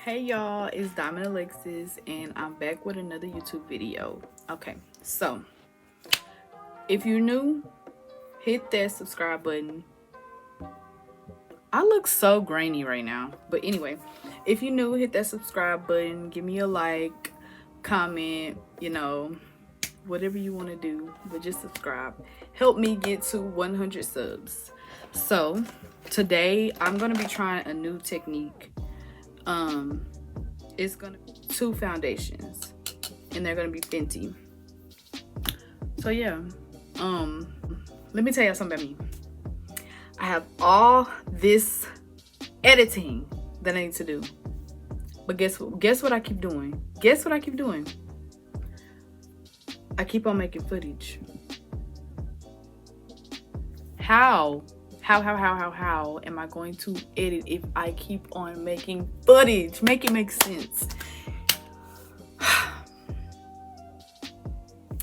Hey y'all, it's Diamond Alexis and I'm back with another YouTube video. Okay, so if you're new, hit that subscribe button. I look so grainy right now, but anyway, if you're new, hit that subscribe button, give me a like, comment, whatever you want to do, but just subscribe. Help me get to 100 subs. So today I'm gonna be trying a new technique. It's gonna be 2 foundations and they're gonna be Fenty. So yeah, let me tell you something about me. I have all this editing that I need to do, but guess what I keep doing? Guess what I keep doing? I keep on making footage. How am I going to edit if I keep on making footage? Make it make sense.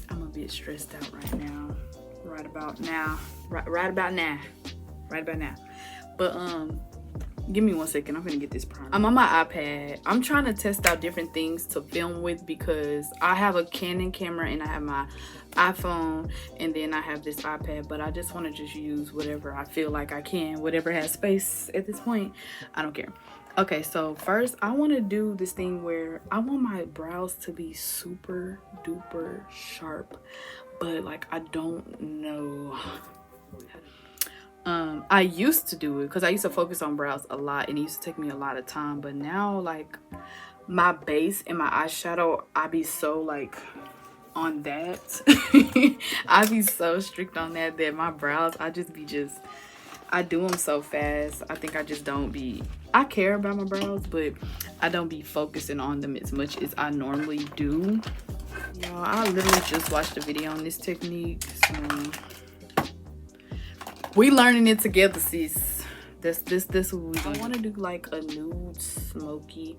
I'm a bit stressed out right now. Right about now. But give me 1 second. I'm gonna get this primer. I'm on my iPad. I'm trying to test out different things to film with because I have a Canon camera and I have my iPhone and then I have this iPad, but I just want to just use whatever I feel like I can, whatever has space at this point. I don't care. Okay, so first I want to do this thing where I want my brows to be super duper sharp, but like I don't know. I used to do it because I used to focus on brows a lot and it used to take me a lot of time, but now like my base and my eyeshadow, I be so like on that. I be so strict on that my brows, I do them so fast. I think I just don't be, I care about my brows, but I don't be focusing on them as much as I normally do. Y'all, I literally just watched a video on this technique, so we learning it together, sis. This what we do. I want to do like a nude smoky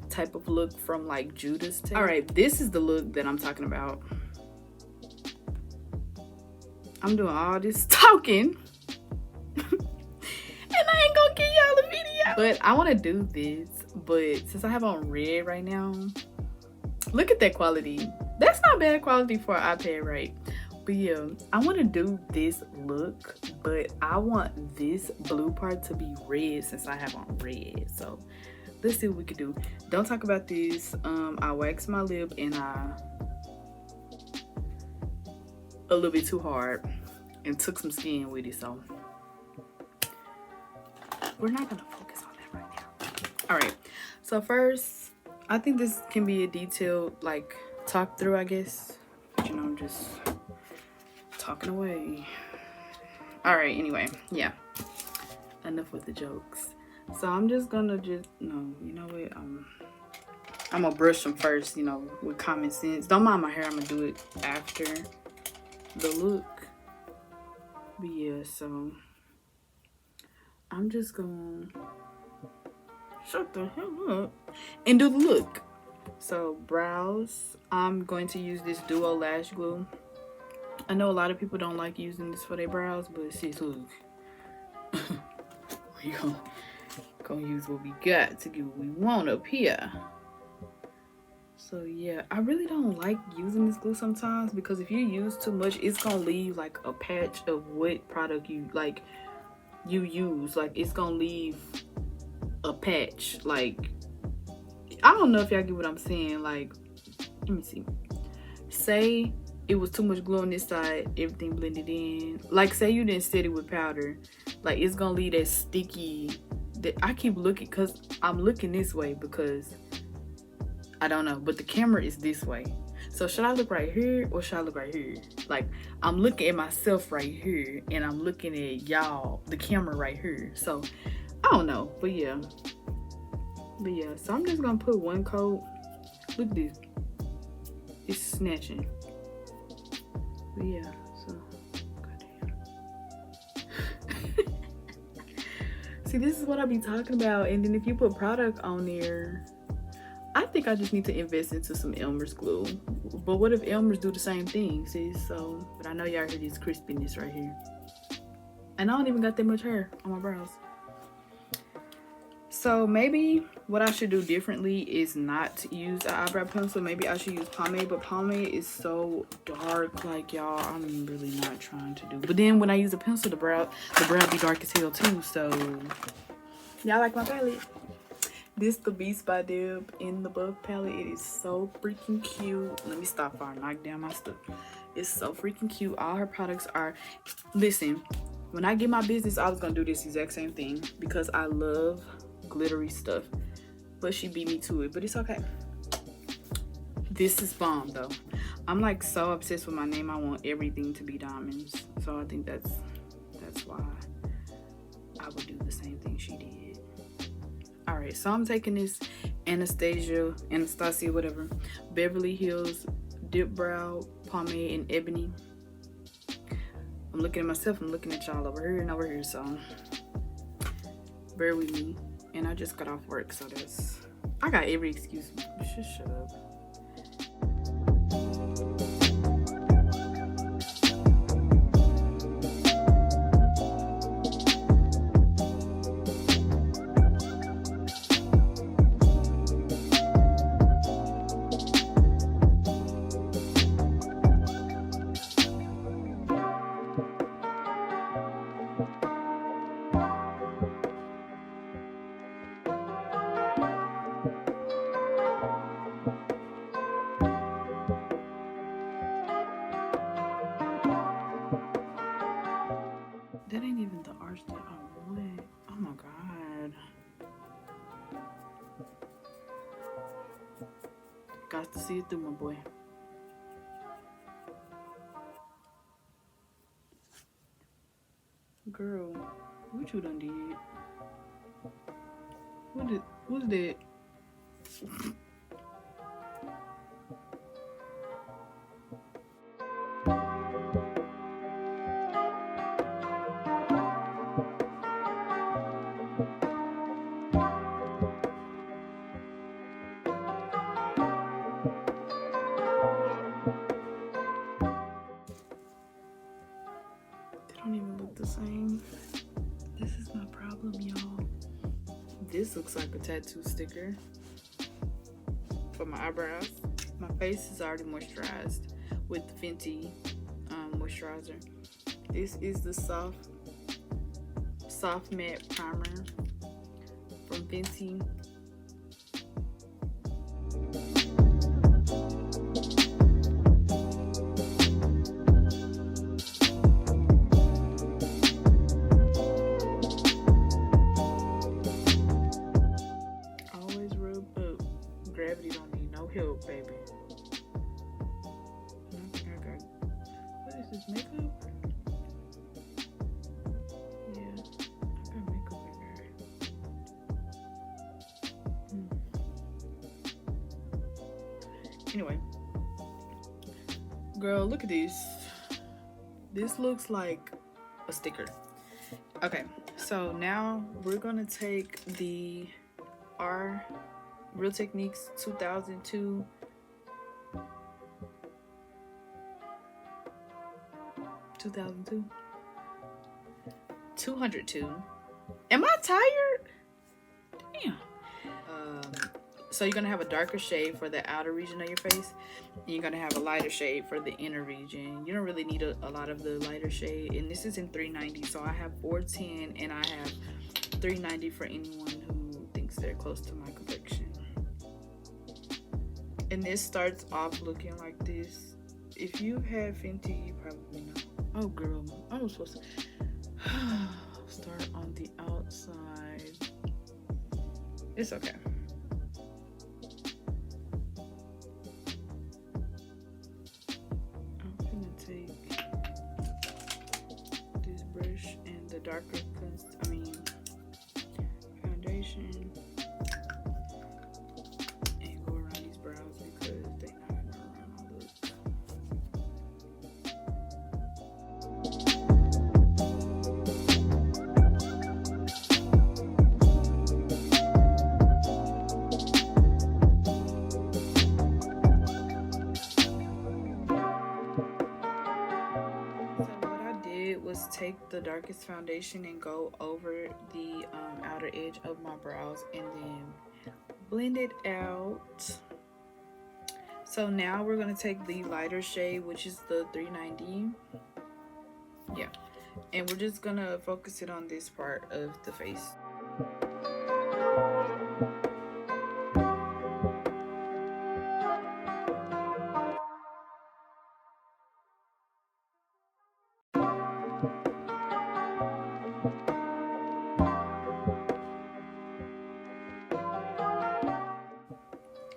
type of look from like Judas. All right, this is the look that I'm talking about. I'm doing all this talking and I ain't gonna give y'all a video, but I want to do this. But since I have on red right now, look at that quality. That's not bad quality for an iPad, right? But yeah, I want to do this look, but I want this blue part to be red since I have on red. So let's see what we could do. Don't talk about this. I waxed my lip and a little bit too hard and took some skin with it, so we're not gonna focus on that right now. All right, so first I think this can be a detailed like talk through, I guess. You know, I'm just talking away. All right, anyway, yeah, enough with the jokes. So I'm just gonna you know what, I'm gonna brush them first, you know, with common sense. Don't mind my hair, I'm gonna do it after the look. But yeah, so I'm just gonna shut the hell up and do the look. So brows, I'm going to use this Duo Lash Glue. I know a lot of people don't like using this for their brows, but sis, look, we gonna use what we got to get what we want up here. So yeah, I really don't like using this glue sometimes because if you use too much, it's gonna leave like a patch of what product you use. Like it's gonna leave a patch. Like, I don't know if y'all get what I'm saying. Like, let me see. Say it was too much glue on this side, everything blended in. Like say you didn't set it with powder, like it's gonna leave that sticky. That I keep looking because I'm looking this way because I don't know, but the camera is this way. So should I look right here or should I look right here? Like I'm looking at myself right here and I'm looking at y'all, the camera right here. So I don't know, but yeah. So I'm just gonna put 1 coat. Look at this, it's snatching. But yeah, so goddamn. See, this is what I be talking about. And then if you put product on there, I think I just need to invest into some Elmer's glue. But what if Elmer's do the same thing, sis? So, but I know y'all hear this crispiness right here. And I don't even got that much hair on my brows. So maybe what I should do differently is not use an eyebrow pencil. Maybe I should use pomade, but pomade is so dark. Like, y'all, I'm really not trying to do. But then when I use a pencil, the brow be dark as hell too. So y'all like my palette? This the Beast by Dib in the Buff palette. It is so freaking cute. Let me stop before I knock down my stuff. It's so freaking cute. All her products are, listen, when I get my business, I was gonna do this exact same thing because I love glittery stuff, but she beat me to it, but it's okay. This is bomb though. I'm like so obsessed with my name. I want everything to be diamonds, so I think that's why I would do the same thing she did. All right, so I'm taking this Anastasia, whatever, Beverly Hills Dipbrow Pomade in Ebony. I'm looking at myself, I'm looking at y'all over here and over here, so bear with me. And I just got off work, so I got every excuse. Just shut up. That ain't even the arch that I want. Oh my god. Got to see it through, my boy. Girl, what you done did? What's that? Don't even look the same. This is my problem, y'all. This looks like a tattoo sticker for my eyebrows. My face is already moisturized with the Fenty moisturizer. This is the soft matte primer from Fenty. Gravity don't need no help, baby. I think I got. What is this, makeup? Yeah, I got makeup in there. Anyway, girl, look at this. This looks like a sticker. Okay, so now we're gonna take the Real Techniques 2002 202. Am I tired? Damn. So you're gonna have a darker shade for the outer region of your face, and you're gonna have a lighter shade for the inner region. You don't really need a lot of the lighter shade, and this is in 390, so I have 410 and I have 390 for anyone who thinks they're close to my complexion. And this starts off looking like this. If you have Fenty, you probably know. Oh girl, I was supposed to start on the outside. It's okay. I'm gonna take this brush and the darker foundation and go around these brows because they're not gonna run my look. So what I did was take the darkest foundation and go over the outer outer edge of my brows and then blend it out. So now we're going to take the lighter shade, which is the 390. Yeah, and we're just going to focus it on this part of the face.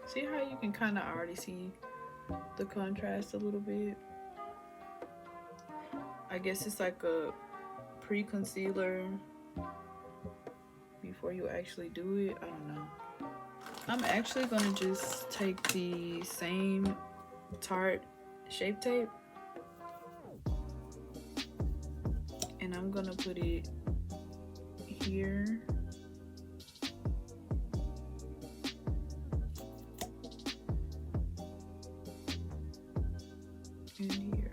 See how you can kind of already see the contrast a little bit? I guess it's like a pre-concealer before you actually do it. I don't know. I'm actually gonna just take the same Tarte Shape Tape and I'm gonna put it here. And here.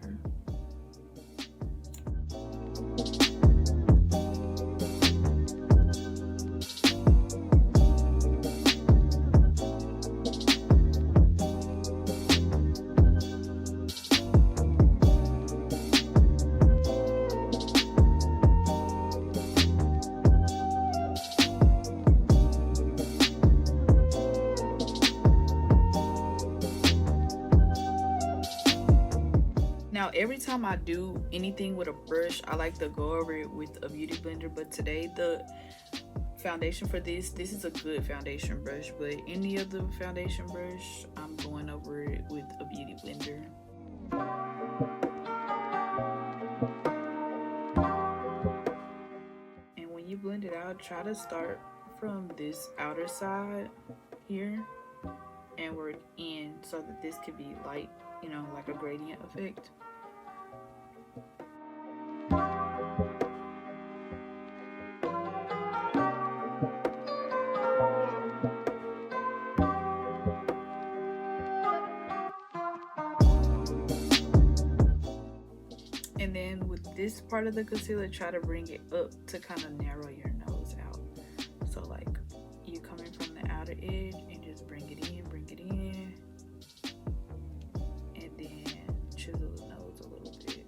Now, every time I do anything with a brush, I like to go over it with a beauty blender. But today, the foundation for this is a good foundation brush. But any other foundation brush, I'm going over it with a beauty blender. And when you blend it out, try to start from this outer side here and work in so that this could be light, you know, like a gradient effect. And then with this part of the concealer, try to bring it up to kind of narrow your nose out. So like you coming from the outer edge and just bring it in, and then chisel the nose a little bit.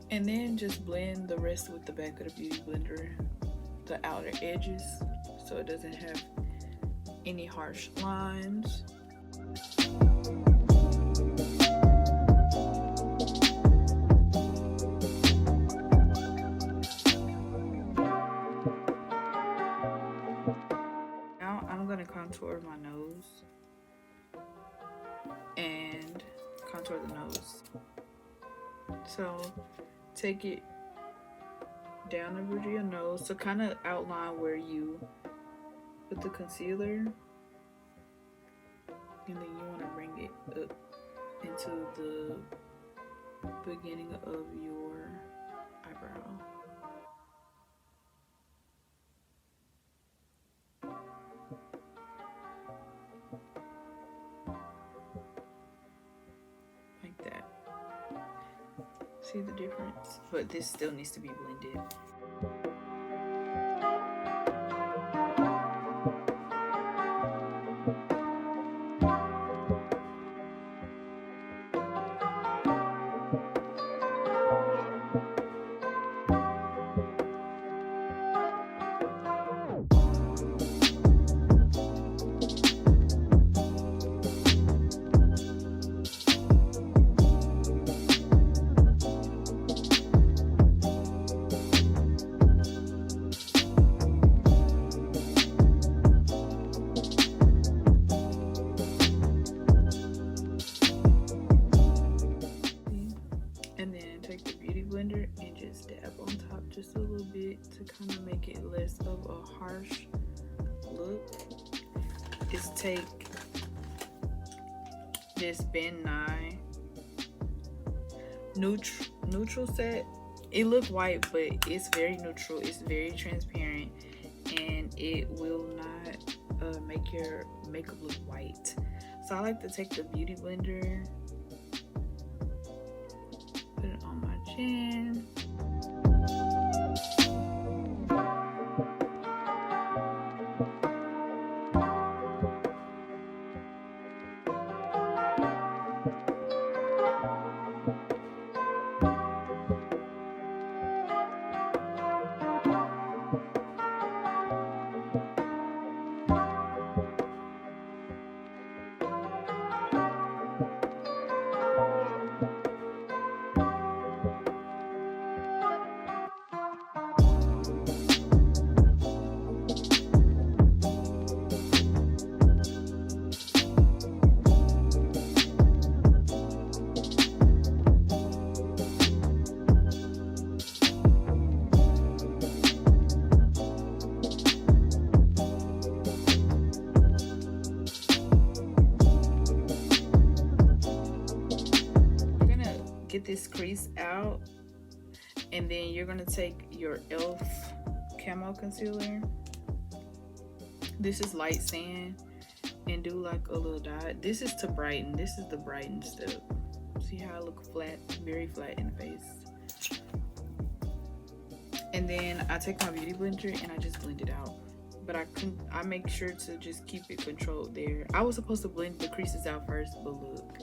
And then just blend the rest with the back of the beauty blender, the outer edges, so it doesn't have any harsh lines. Now I'm going to contour my nose and contour the nose. So take it down the bridge of your nose to kind of outline where you put the concealer, and then you want to bring it up into the beginning of your eyebrow. Like that. See the difference? But this still needs to be blended. And then take the beauty blender and just dab on top just a little bit to kind of make it less of a harsh look. Is take this Ben Nye neutral set. It look white, but it's very neutral. It's very transparent, and it will not make your makeup look white. So I like to take the beauty blender, put it on my chin. Get this crease out, and then you're gonna take your e.l.f. camo concealer. This is light sand, and do like a little dot. This is to brighten. This is the brighten step. See how I look flat, very flat in the face. And then I take my beauty blender and I just blend it out. But I make sure to just keep it controlled there. I was supposed to blend the creases out first, but look,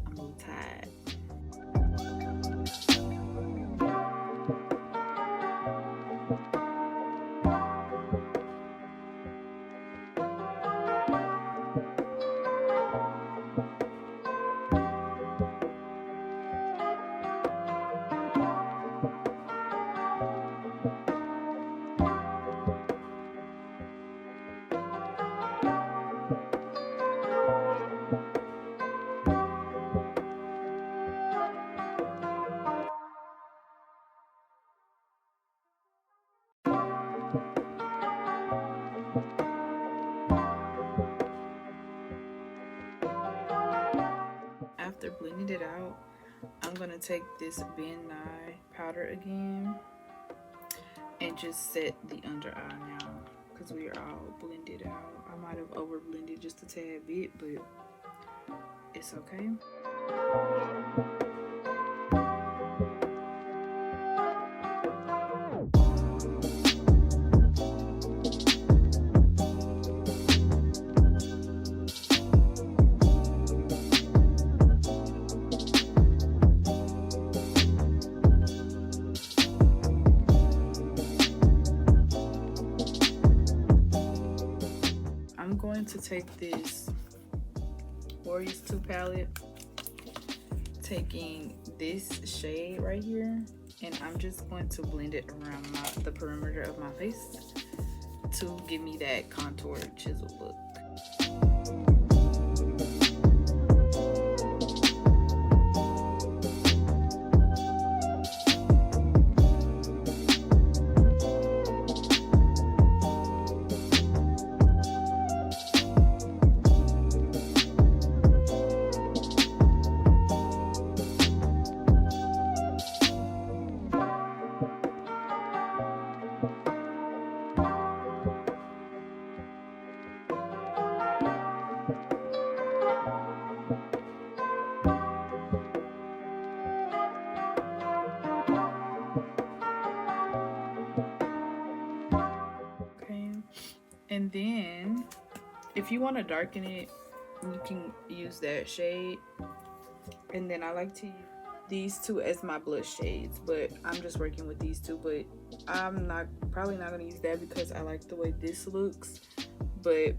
I'm a little tired. After blending it out, I'm gonna take this Ben Nye powder again and just set the under eye now, because we are all blended out. I might have over blended just a tad bit, but it's okay. To take this Warriors 2 palette, taking this shade right here, and I'm just going to blend it around the perimeter of my face to give me that contour chisel look. And then if you want to darken it, you can use that shade. And then I like to use these two as my blush shades, but I'm just working with these two. But I'm probably not going to use that because I like the way this looks. But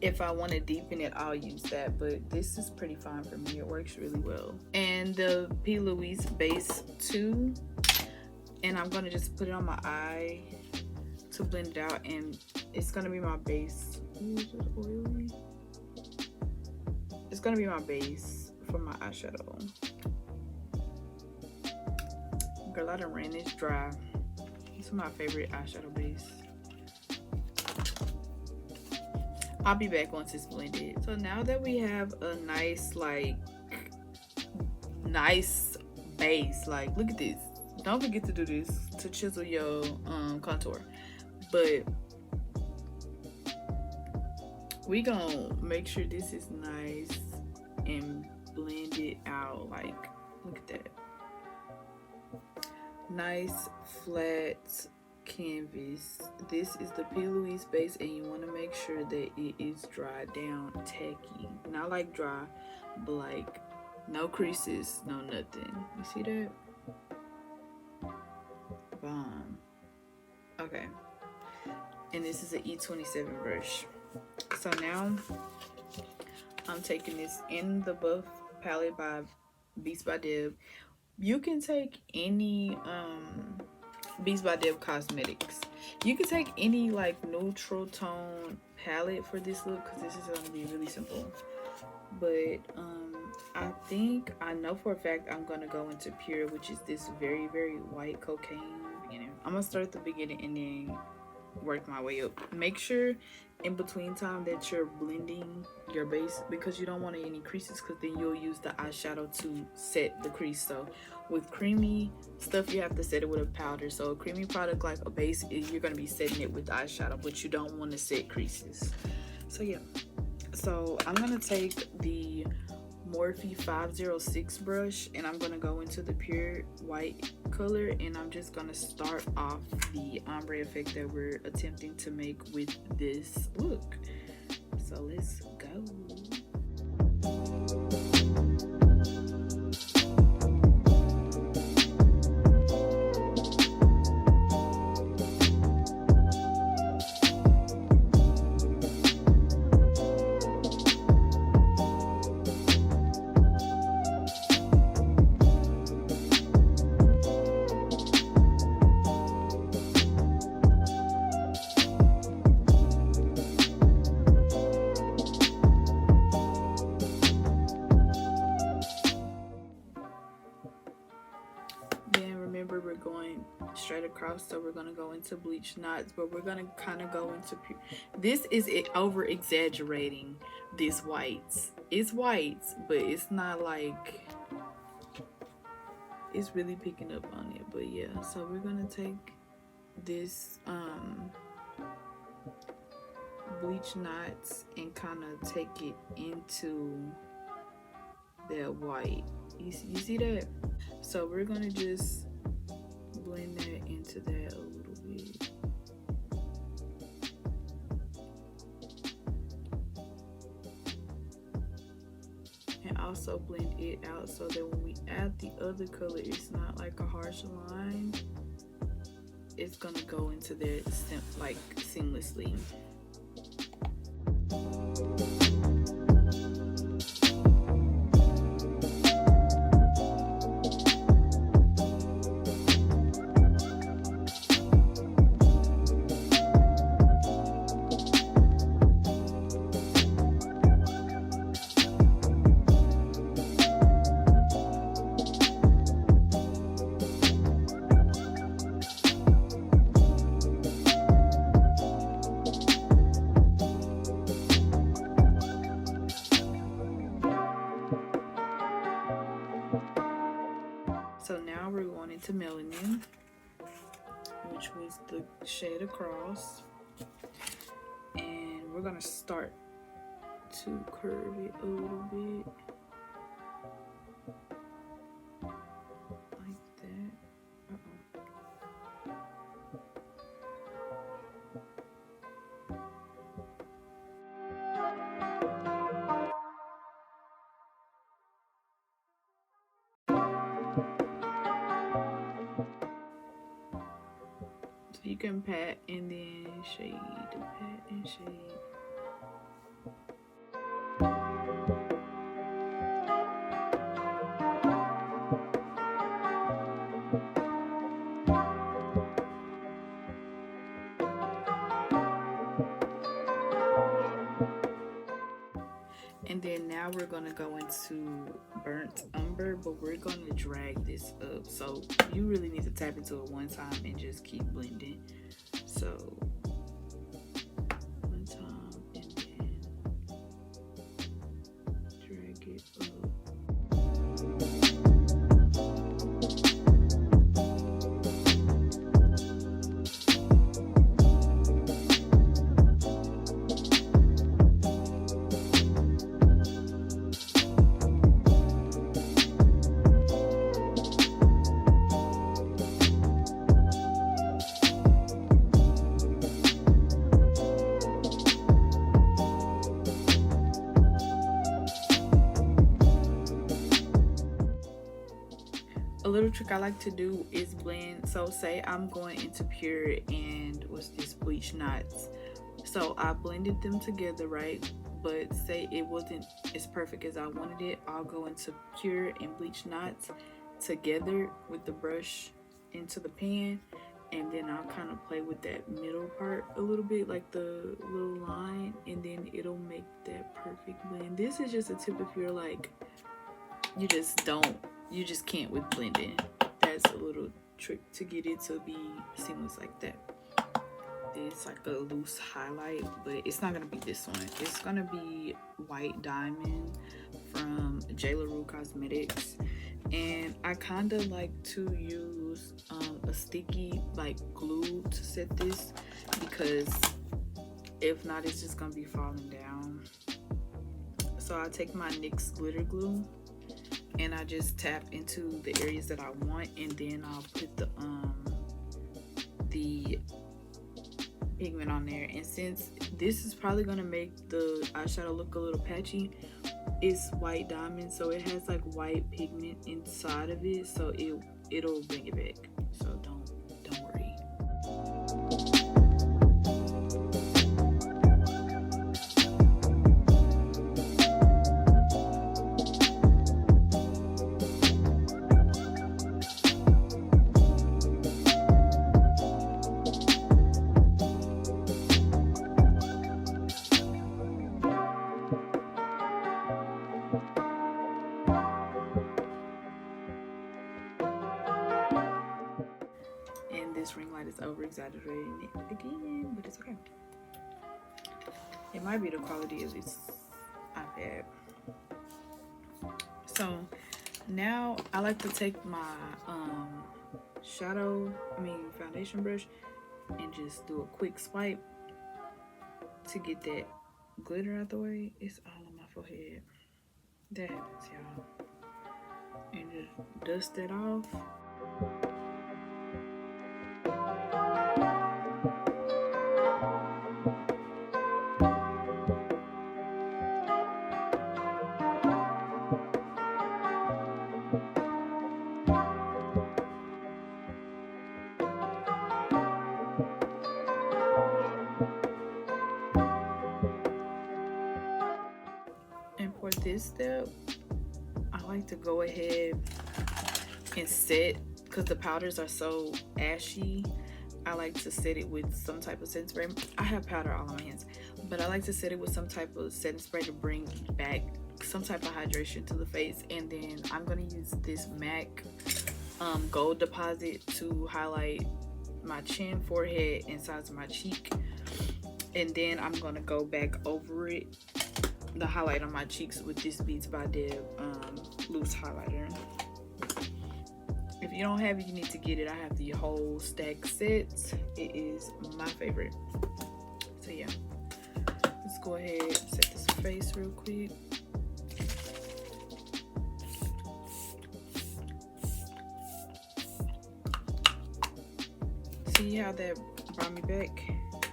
if I want to deepen it, I'll use that. But this is pretty fine for me. It works really well. And the P. Louise Base 2, and I'm going to just put it on my eye to blend it out, and it's gonna be my base. Ooh, is it oily? It's gonna be my base for my eyeshadow. Girl, I done ran this dry. This is my favorite eyeshadow base. I'll be back once it's blended. So now that we have a nice, like, nice base. Like, look at this. Don't forget to do this to chisel your contour. But we gonna make sure this is nice and blend it out. Like, look at that. Nice flat canvas. This is the P. Louise base, and you want to make sure that it is dry down tacky. Not like dry, but like no creases, no nothing. You see that? Bomb. Okay. And this is an E27 brush. So now I'm taking this in the Buff palette by Beats by Deb. You can take any Beats by Deb Cosmetics. You can take any like neutral tone palette for this look, because this is going to be really simple. But I think I know for a fact I'm going to go into Pure, which is this very, very white cocaine beginning. I'm going to start at the beginning and then work my way up. Make sure in between time that you're blending your base, because you don't want any creases, because then you'll use the eyeshadow to set the crease. So with creamy stuff, you have to set it with a powder. So a creamy product like a base, you're going to be setting it with eyeshadow, but you don't want to set creases. So yeah, so I'm going to take the Morphe 506 brush, and I'm going to go into the pure white color, and I'm just going to start off the ombre effect that we're attempting to make with this look. So let's go. We're going straight across, so we're going to go into bleach knots, but we're going to kind of go into this is it over exaggerating this whites. It's whites, but it's not like it's really picking up on it. But yeah, so we're going to take this bleach knots and kind of take it into that white. You see that? So we're going to just blend that into that a little bit. And also blend it out so that when we add the other color, it's not like a harsh line. It's gonna go into that like seamlessly. So now we're going into Melanin, which was the shade across, and we're gonna start to curve it a little bit like that. You can pat and then shade, pat and shade. And then now we're gonna go into burnt umber, but we're gonna drag this up. So you really need to tap into it one time and just keep blending. So one time and then drag it up. a little trick I like to do is blend. So say I'm going into Pure and what's this, bleach knots. So I blended them together, right? But say it wasn't as perfect as I wanted it, I'll go into Pure and bleach knots together with the brush into the pan, and then I'll kind of play with that middle part a little bit, like the little line, and then it'll make that perfect blend. This is just a tip if you're like, you just can't with blending. That's a little trick to get it to be seamless like that. It's like a loose highlight, but it's not gonna be this one. It's gonna be White Diamond from J. LaRue Cosmetics, and I kind of like to use a sticky like glue to set this, because if not, it's just gonna be falling down. So I take my NYX glitter glue and I just tap into the areas that I want, and then I'll put the pigment on there. And since this is probably gonna make the eyeshadow look a little patchy, it's White Diamond, so it has like white pigment inside of it, so it'll bring it back. So don't worry. This ring light is over exaggerating it again, but it's okay. It might be the quality of this iPad. So now I like to take my foundation brush and just do a quick swipe to get that glitter out the way. It's all on my forehead. That happens, y'all. And just dust it off. For this step, I like to go ahead and set, because the powders are so ashy, I like to set it with some type of setting spray. I have powder all on my hands, but I like to set it with some type of setting spray to bring back some type of hydration to the face. And then I'm going to use this MAC Gold Deposit to highlight my chin, forehead, and sides of my cheek. And then I'm going to go back over it, the highlight on my cheeks, with this Beats by Deb loose highlighter. If you don't have it, you need to get it. I have the whole stack set. It is my favorite. So yeah, let's go ahead and set this face real quick. See how that brought me back?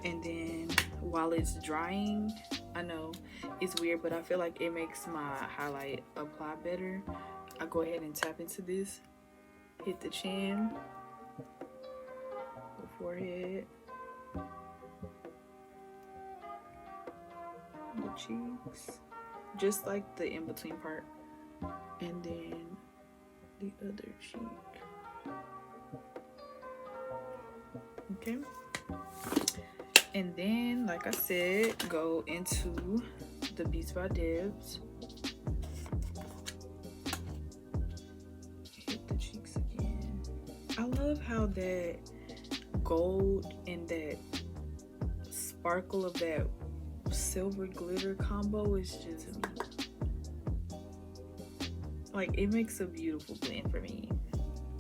And then while it's drying, I know it's weird, but I feel like it makes my highlight apply better. I go ahead and tap into this, hit the chin, the forehead, the cheeks, just like the in-between part, and then the other cheek. Okay. And then, like I said, go into the Beats by Debs. Hit the cheeks again. I love how that gold and that sparkle of that silver glitter combo is just, like, it makes a beautiful blend for me.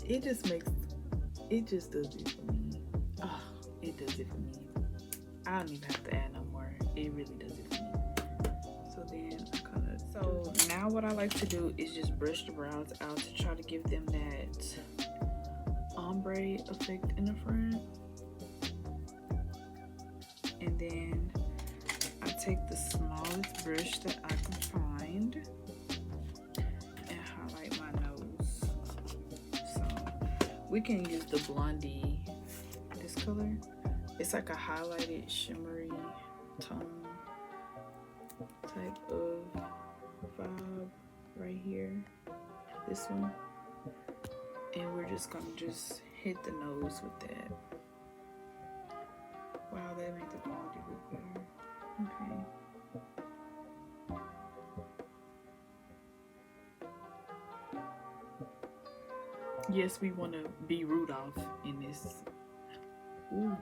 It just does it for me. Oh, it does it for me. I don't even have to add no more. It really does it for me. So then so now what I like to do is just brush the brows out to try to give them that ombre effect in the front. And then I take the smallest brush that I can find and highlight my nose. So we can use the Blondie, this color. It's like a highlighted shimmery tone type of vibe right here, this one. And we're just gonna just hit the nose with that. Wow, that made the quality look better. Okay. Yes, we want to be Rudolph in this. Ooh.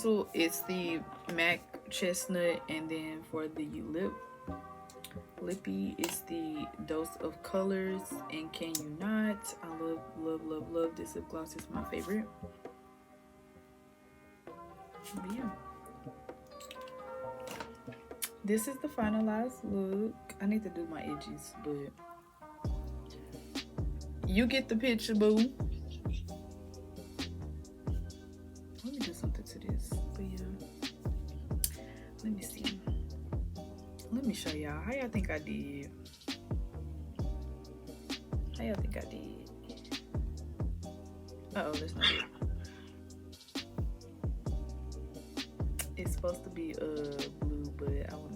pencil, it's the MAC Chestnut, and then for the lippy, it's the Dose of Colors and Can You Not. I love, love, love, love this lip gloss. It's my favorite. But yeah, this is the finalized look. I need to do my edges, but you get the picture, boo. Let me do something to this. But yeah, let me see. Let me show y'all how y'all think I did. How y'all think I did? Uh oh, that's not it. It's supposed to be blue, but I want